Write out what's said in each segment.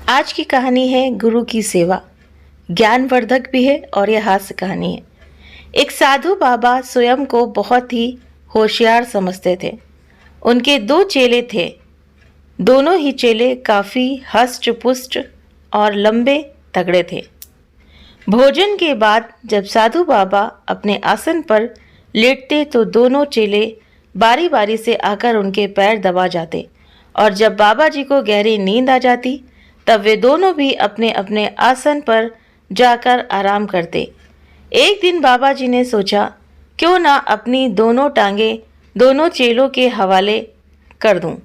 आज की कहानी है गुरु की सेवा। ज्ञानवर्धक भी है और यह हास्य कहानी है। एक साधु बाबा स्वयं को बहुत ही होशियार समझते थे। उनके दो चेले थे। दोनों ही चेले काफ़ी हष्ट-पुष्ट और लंबे तगड़े थे। भोजन के बाद जब साधु बाबा अपने आसन पर लेटते तो दोनों चेले बारी बारी से आकर उनके पैर दबा जाते, और जब बाबा जी को गहरी नींद आ जाती तब वे दोनों भी अपने अपने आसन पर जाकर आराम करते। एक दिन बाबा जी ने सोचा, क्यों ना अपनी दोनों टांगें दोनों चेलों के हवाले कर दूं।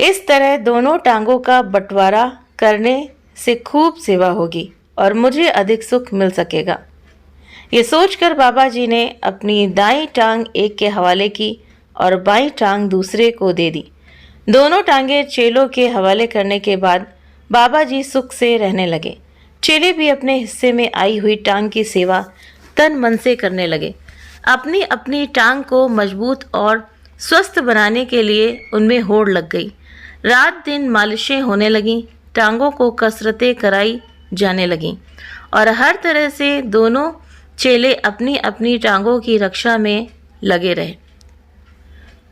इस तरह दोनों टांगों का बंटवारा करने से खूब सेवा होगी और मुझे अधिक सुख मिल सकेगा। ये सोचकर बाबा जी ने अपनी दाईं टांग एक के हवाले की और बाईं टांग दूसरे को दे दी। दोनों टांगें चेलों के हवाले करने के बाद बाबा जी सुख से रहने लगे। चेले भी अपने हिस्से में आई हुई टांग की सेवा तन मन से करने लगे। अपनी अपनी टांग को मजबूत और स्वस्थ बनाने के लिए उनमें होड़ लग गई। रात दिन मालिशें होने लगीं, टांगों को कसरतें कराई जाने लगीं और हर तरह से दोनों चेले अपनी अपनी टांगों की रक्षा में लगे रहे।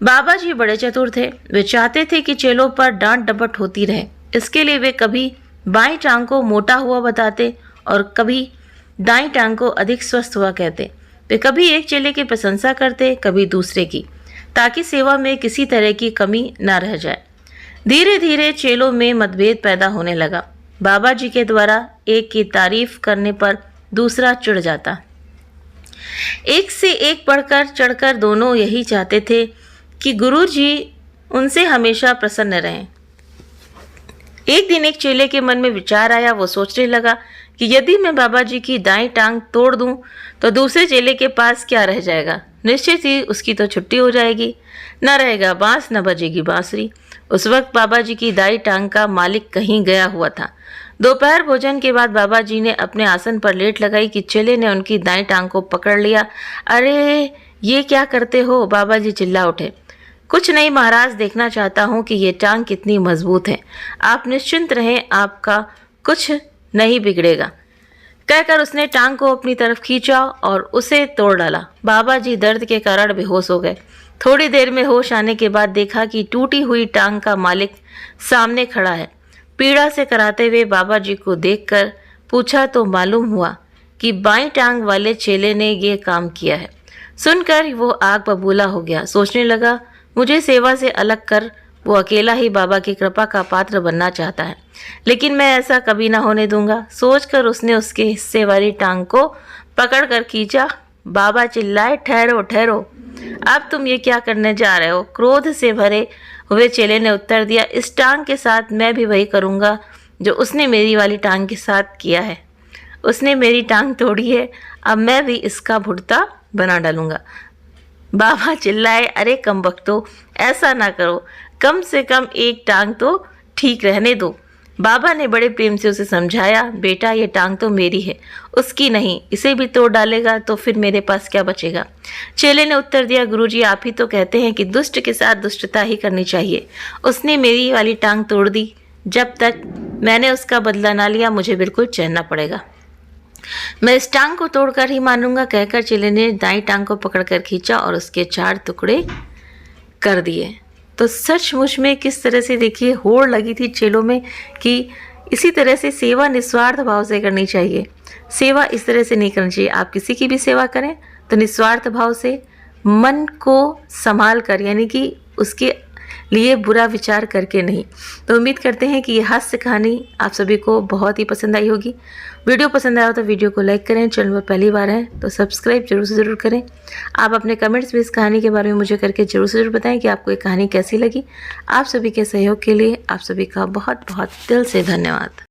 बाबा जी बड़े चतुर थे। वे चाहते थे कि चेलों पर डांट डपट होती रहे। इसके लिए वे कभी बाईं टांग को मोटा हुआ बताते और कभी दाईं टांग को अधिक स्वस्थ हुआ कहते। वे कभी एक चेले की प्रशंसा करते, कभी दूसरे की, ताकि सेवा में किसी तरह की कमी न रह जाए। धीरे धीरे चेलों में मतभेद पैदा होने लगा। बाबा जी के द्वारा एक की तारीफ करने पर दूसरा चिढ़ जाता। एक से एक बढ़कर चढ़कर दोनों यही चाहते थे कि गुरु जी उनसे हमेशा प्रसन्न रहें। एक दिन एक चेले के मन में विचार आया। वो सोचने लगा कि यदि मैं बाबा जी की दाईं टांग तोड़ दूं तो दूसरे चेले के पास क्या रह जाएगा। निश्चित ही उसकी तो छुट्टी हो जाएगी। न रहेगा बांस, न बजेगी बांसुरी। उस वक्त बाबा जी की दाईं टांग का मालिक कहीं गया हुआ था। दोपहर भोजन के बाद बाबा जी ने अपने आसन पर लेट लगाई कि चेले ने उनकी दाईं टांग को पकड़ लिया। अरे ये क्या करते हो? बाबा जी चिल्ला उठे। कुछ नहीं महाराज, देखना चाहता हूँ कि ये टांग कितनी मजबूत है। आप निश्चिंत रहें, आपका कुछ नहीं बिगड़ेगा। कहकर उसने टांग को अपनी तरफ खींचा और उसे तोड़ डाला। बाबा जी दर्द के कारण बेहोश हो गए। थोड़ी देर में होश आने के बाद देखा कि टूटी हुई टांग का मालिक सामने खड़ा है। पीड़ा से कराते हुए बाबा जी को देखकर पूछा तो मालूम हुआ कि बाईं टांग वाले चेले ने ये काम किया है। सुनकर वो आग बबूला हो गया। सोचने लगा, मुझे सेवा से अलग कर वो अकेला ही बाबा की कृपा का पात्र बनना चाहता है, लेकिन मैं ऐसा कभी ना होने दूंगा। सोचकर उसने उसके हिस्से वाली टांग को पकड़कर खींचा। बाबा चिल्लाए, ठहरो ठहरो, अब तुम ये क्या करने जा रहे हो? क्रोध से भरे हुए चेले ने उत्तर दिया, इस टांग के साथ मैं भी वही करूंगा जो उसने मेरी वाली टांग के साथ किया है। उसने मेरी टांग तोड़ी है, अब मैं भी इसका भुट्टा बना डालूंगा। बाबा चिल्लाए, अरे कमबख्तो, ऐसा ना करो, कम से कम एक टांग तो ठीक रहने दो। बाबा ने बड़े प्रेम से उसे समझाया, बेटा ये टांग तो मेरी है, उसकी नहीं। इसे भी तोड़ डालेगा तो फिर मेरे पास क्या बचेगा? चेले ने उत्तर दिया, गुरुजी आप ही तो कहते हैं कि दुष्ट के साथ दुष्टता ही करनी चाहिए। उसने मेरी वाली टांग तोड़ दी। जब तक मैंने उसका बदला ना लिया मुझे बिल्कुल चैन ना पड़ेगा। मैं इस टांग को तोड़कर ही मानूंगा। कहकर चेले ने दाईं टांग को पकड़कर खींचा और उसके 4 टुकड़े कर दिए। तो सचमुच में किस तरह से देखिए होड़ लगी थी चेलों में कि इसी तरह से सेवा निस्वार्थ भाव से करनी चाहिए। सेवा इस तरह से नहीं करनी चाहिए। आप किसी की भी सेवा करें तो निस्वार्थ भाव से, मन को संभाल कर, यानी कि उसके लिए बुरा विचार करके नहीं। तो उम्मीद करते हैं कि ये हास्य कहानी आप सभी को बहुत ही पसंद आई होगी। वीडियो पसंद आया तो वीडियो को लाइक करें। चैनल पर पहली बार हैं तो सब्सक्राइब जरूर से ज़रूर करें। आप अपने कमेंट्स में इस कहानी के बारे में मुझे करके जरूर से ज़रूर बताएं कि आपको ये कहानी कैसी लगी। आप सभी के सहयोग के लिए आप सभी का बहुत बहुत दिल से धन्यवाद।